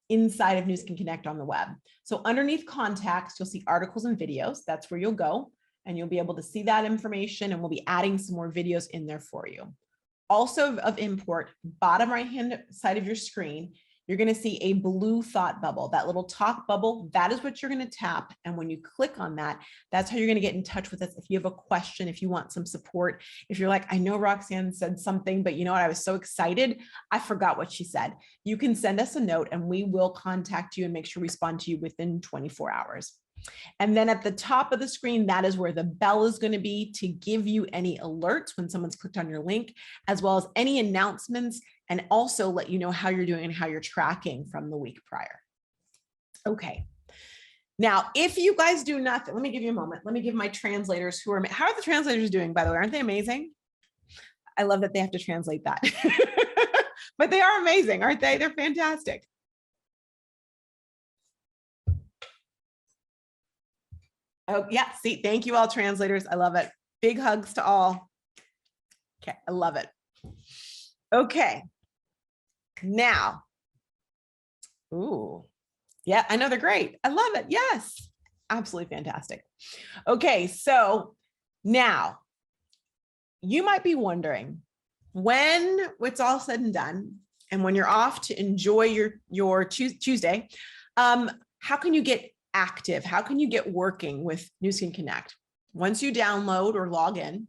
inside of Nu Skin Connect on the web. So underneath contacts, you'll see articles and videos. That's where you'll go, and you'll be able to see that information, and we'll be adding some more videos in there for you. Also of import, bottom right-hand side of your screen, you're going to see a blue thought bubble, that little talk bubble. That is what you're going to tap. And when you click on that, that's how you're going to get in touch with us. If you have a question, if you want some support, if you're like, I know Roxanne said something, but you know what? I was so excited, I forgot what she said. You can send us a note and we will contact you and make sure we respond to you within 24 hours. And then at the top of the screen, that is where the bell is going to be to give you any alerts when someone's clicked on your link, as well as any announcements, and also let you know how you're doing and how you're tracking from the week prior. Okay. Now, if you guys do nothing, let me give you a moment. Let me give my translators how are the translators doing, by the way? Aren't they amazing? I love that they have to translate that. But they are amazing, aren't they? They're fantastic. Oh, yeah. See, thank you all translators. I love it. Big hugs to all. Okay. I love it. Okay. Now, ooh, yeah, I know they're great. I love it. Yes, absolutely fantastic. Okay. So now you might be wondering, when it's all said and done, and when you're off to enjoy your Tuesday, how can you get active? How can you get working with Nu Skin Connect? Once you download or log in,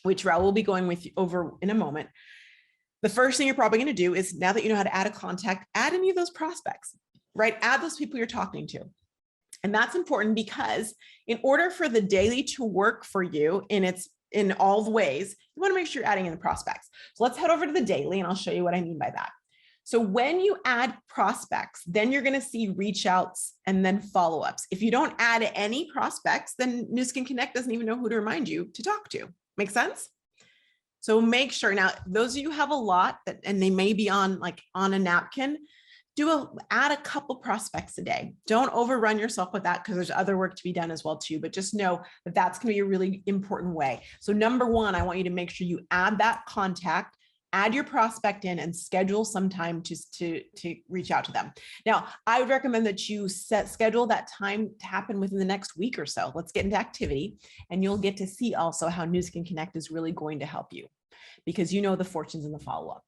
which Raul will be going with you over in a moment, the first thing you're probably going to do is, now that you know how to add a contact, add any of those prospects, right? Add those people you're talking to. And that's important because in order for the daily to work for you in all the ways, you want to make sure you're adding in the prospects. So let's head over to the daily and I'll show you what I mean by that. So when you add prospects, then you're going to see reach outs and then follow-ups. If you don't add any prospects, then Nu Skin Connect doesn't even know who to remind you to talk to. Make sense? So make sure, now, those of you who have a lot and they may be on a napkin, add a couple prospects a day. Don't overrun yourself with that, because there's other work to be done as well too, but just know that that's going to be a really important way. So number one, I want you to make sure you add that contact, add your prospect in, and schedule some time to reach out to them. Now, I would recommend that you schedule that time to happen within the next week or so. Let's get into activity, and you'll get to see also how Nu Skin Connect is really going to help you, because you know the fortunes in the follow-up.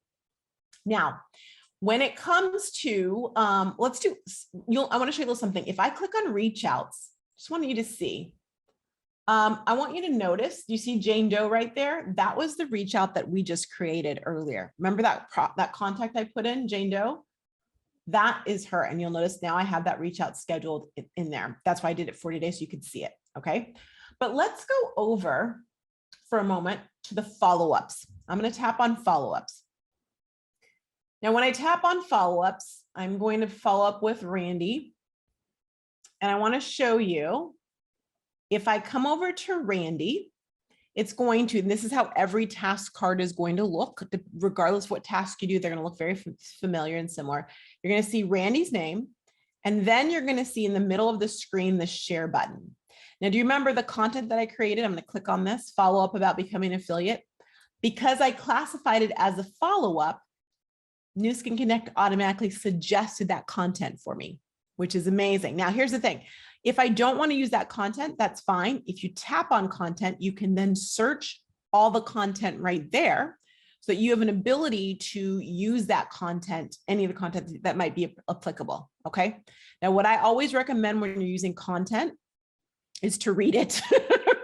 Now, when it comes to, I want to show you a little something. If I click on reach outs, just wanted you to see, I want you to notice, you see Jane Doe right there? That was the reach out that we just created earlier. Remember that contact I put in, Jane Doe? That is her. And you'll notice now I have that reach out scheduled in there. That's why I did it 40 days so you could see it. Okay. But let's go over for a moment to the follow-ups. I'm going to tap on follow-ups. Now, when I tap on follow-ups, I'm going to follow up with Randy. And I want to show you, if I come over to Randy, it's going to, and this is how every task card is going to look, regardless of what task you do, they're going to look very familiar and similar. You're going to see Randy's name, and then you're going to see in the middle of the screen, the share button. Now, do you remember the content that I created? I'm going to click on this, follow up about becoming an affiliate. Because I classified it as a follow-up, Nu Skin Connect automatically suggested that content for me, which is amazing. Now, here's the thing. If I don't want to use that content, that's fine. If you tap on content, you can then search all the content right there so that you have an ability to use that content, any of the content that might be applicable, okay? Now, what I always recommend when you're using content is to read it,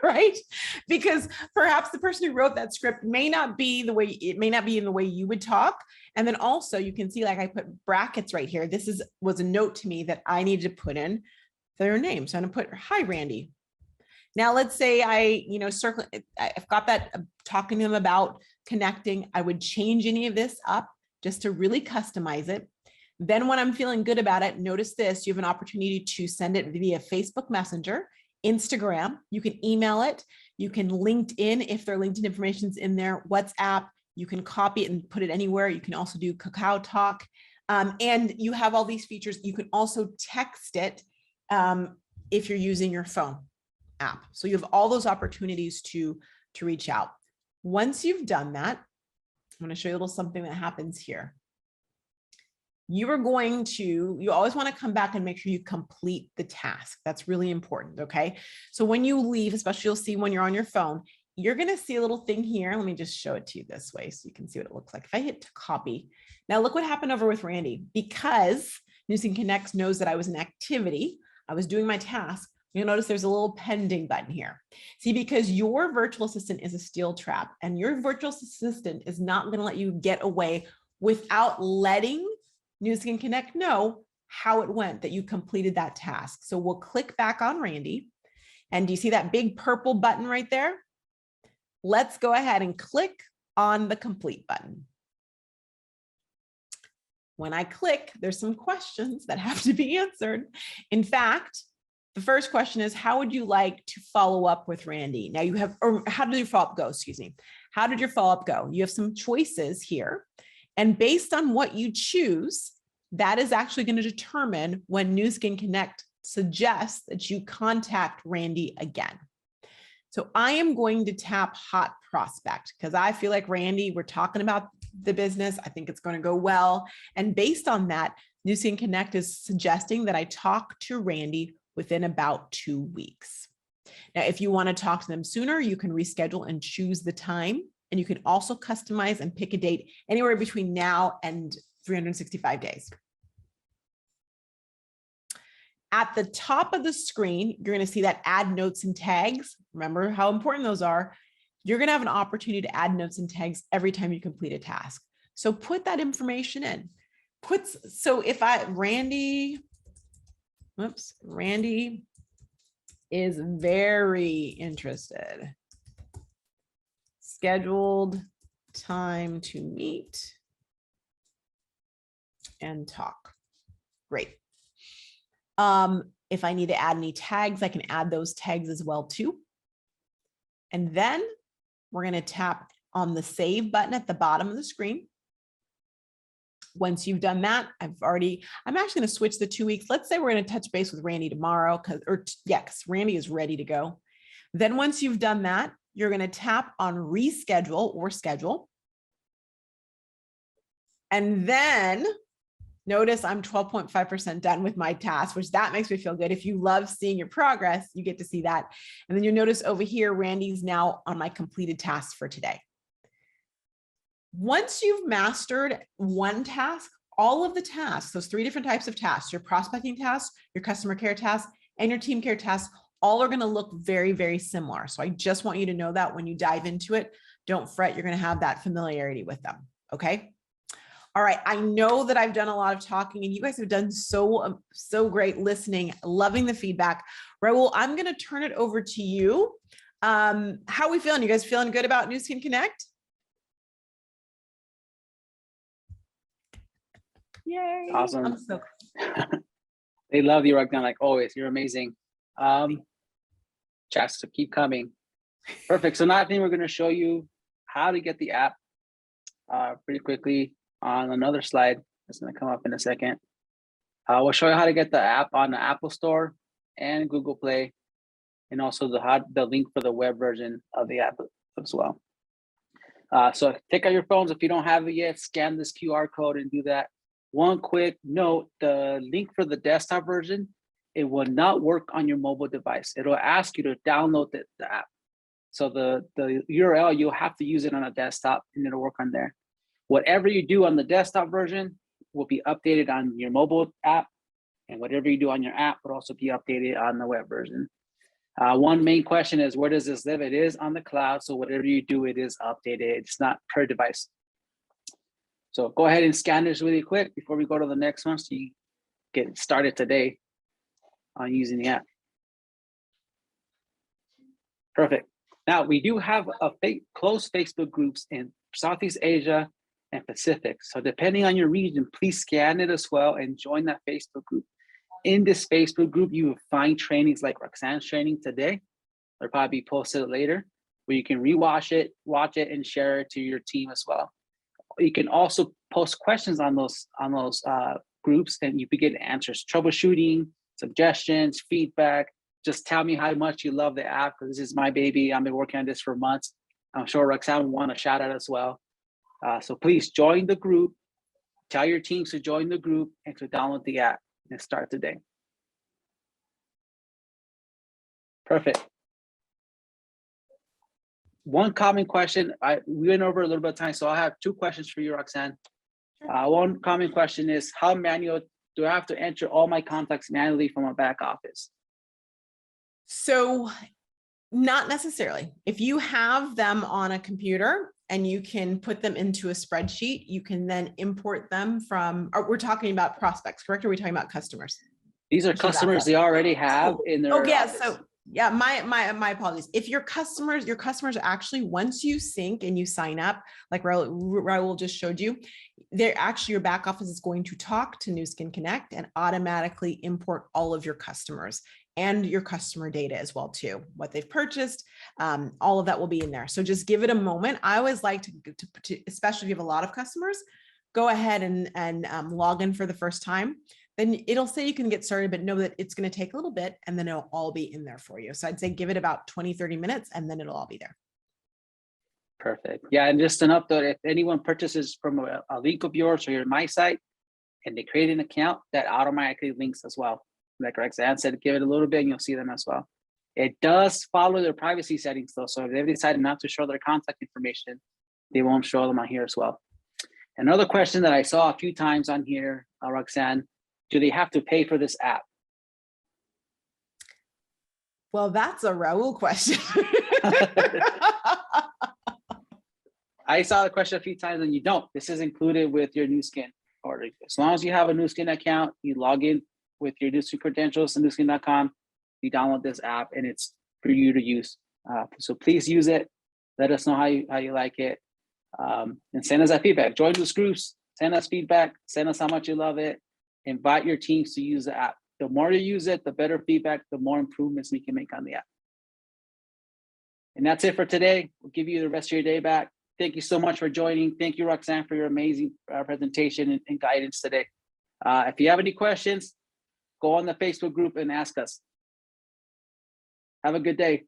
right? Because perhaps the person who wrote that script may not be the way, it may not be in the way you would talk. And then also you can see, like I put brackets right here. This was a note to me that I needed to put in their name. So I'm gonna put, hi, Randy. Now let's say I've got that talking to them about connecting. I would change any of this up just to really customize it. Then when I'm feeling good about it, notice this, you have an opportunity to send it via Facebook Messenger, Instagram, you can email it, you can LinkedIn if their LinkedIn information is in there, WhatsApp, you can copy it and put it anywhere. You can also do Kakao Talk. And you have all these features. You can also text it if you're using your phone app. So you have all those opportunities to reach out. Once you've done that, I'm going to show you a little something that happens here. You always want to come back and make sure you complete the task. That's really important, okay? So when you leave, especially you'll see when you're on your phone, you're going to see a little thing here. Let me just show it to you this way so you can see what it looks like. If I hit copy, now look what happened over with Randy. Because Nu Skin Connect knows that I was in activity, I was doing my task, you'll notice there's a little pending button here. See, because your virtual assistant is a steel trap and your virtual assistant is not going to let you get away without letting Nu Skin Connect know how it went, that you completed that task. So we'll click back on Randy. And do you see that big purple button right there? Let's go ahead and click on the complete button. When I click, there's some questions that have to be answered. In fact, the first question is, how would you like to follow up with Randy? Now you have, or how did your follow-up go? Excuse me. How did your follow-up go? You have some choices here. And based on what you choose, that is actually going to determine when Nu Skin Connect suggests that you contact Randy again. So I am going to tap hot prospect because I feel like Randy, we're talking about the business. I think it's going to go well. And based on that, Nu Skin Connect is suggesting that I talk to Randy within about 2 weeks. Now, if you want to talk to them sooner, you can reschedule and choose the time. And you can also customize and pick a date anywhere between now and 365 days. At the top of the screen, you're going to see that add notes and tags. Remember how important those are. You're going to have an opportunity to add notes and tags every time you complete a task. So put that information in. So if Randy is very interested. Scheduled time to meet and talk. Great. If I need to add any tags, I can add those tags as well too. And then we're going to tap on the save button at the bottom of the screen. Once you've done that, I'm actually going to switch the 2 weeks. Let's say we're going to touch base with Randy tomorrow because Randy is ready to go. Then once you've done that, you're going to tap on reschedule or schedule. And then notice I'm 12.5% done with my task, which that makes me feel good. If you love seeing your progress, you get to see that. And then you'll notice over here, Randy's now on my completed task for today. Once you've mastered one task, all of the tasks, those 3 different types of tasks, your prospecting task, your customer care task, and your team care task, all are going to look very, very similar. So I just want you to know that when you dive into it, don't fret, you're going to have that familiarity with them. Okay. All right. I know that I've done a lot of talking and you guys have done so great listening, loving the feedback. Raul, I'm going to turn it over to you. How are we feeling? You guys feeling good about Nu Skin Connect? Yay. Awesome. I'm so They love you, Roxanne, like always. You're amazing. Chats to keep coming. Perfect. So now I think we're going to show you how to get the app pretty quickly on another slide. It's going to come up in a second. We'll show you how to get the app on the Apple Store and Google Play, and also the link for the web version of the app as well. So take out your phones. If you don't have it yet, scan this QR code and do that. One quick note, the link for the desktop version, it will not work on your mobile device. It'll ask you to download the app. So the URL, you'll have to use it on a desktop and it'll work on there. Whatever you do on the desktop version will be updated on your mobile app, and whatever you do on your app will also be updated on the web version. One main question is, where does this live? It is on the cloud, so whatever you do, it is updated. It's not per device. So go ahead and scan this really quick before we go to the next one, so you get started today on using the app. Perfect. Now, we do have closed Facebook groups in Southeast Asia and Pacific. So depending on your region, please scan it as well and join that Facebook group. In this Facebook group, you will find trainings like Roxanne's training today. They'll probably be posted later, where you can rewatch it, watch it, and share it to your team as well. You can also post questions on those groups, and you can get answers, troubleshooting, suggestions, feedback. Just tell me how much you love the app, because this is my baby. I've been working on this for months. I'm sure Roxanne will want a shout out as well. So please join the group. Tell your teams to join the group and to download the app and start today. Perfect. One common question, we went over a little bit of time, so I have two questions for you, Roxanne. One common question is, how manual do I have to enter all my contacts manually from a back office? So not necessarily. If you have them on a computer and you can put them into a spreadsheet, you can then import them from, we're talking about prospects, correct? Or are we talking about customers? These are customers they already have in their yeah, office. so yeah, my apologies. If your customers actually, once you sync and you sign up, like Raul just showed you, they're actually, your back office is going to talk to Nu Skin Connect and automatically import all of your customers and your customer data as well too, what they've purchased, all of that will be in there. So just give it a moment. I always like to especially if you have a lot of customers, go ahead and log in for the first time. Then it'll say you can get started, but know that it's going to take a little bit and then it'll all be in there for you. So I'd say give it about 20, 30 minutes and then it'll all be there. Perfect. Yeah, and just an update, if anyone purchases from a link of yours or your My Site and they create an account, that automatically links as well. Like Roxanne said, give it a little bit and you'll see them as well. It does follow their privacy settings though. So if they've decided not to show their contact information, they won't show them on here as well. Another question that I saw a few times on here, Roxanne, do they have to pay for this app? Well, that's a Raul question. I saw the question a few times and you don't. This is included with your Nu Skin order. As long as you have a Nu Skin account, you log in with your Nu Skin credentials and nuskin.com, you download this app and it's for you to use. So please use it. Let us know how you like it. And send us that feedback. Join those groups, send us feedback, send us how much you love it. Invite your teams to use the app. The more you use it, the better feedback, the more improvements we can make on the app. And that's it for today. We'll give you the rest of your day back. Thank you so much for joining. Thank you, Roxanne, for your amazing presentation and guidance today. If you have any questions, go on the Facebook group and ask us. Have a good day.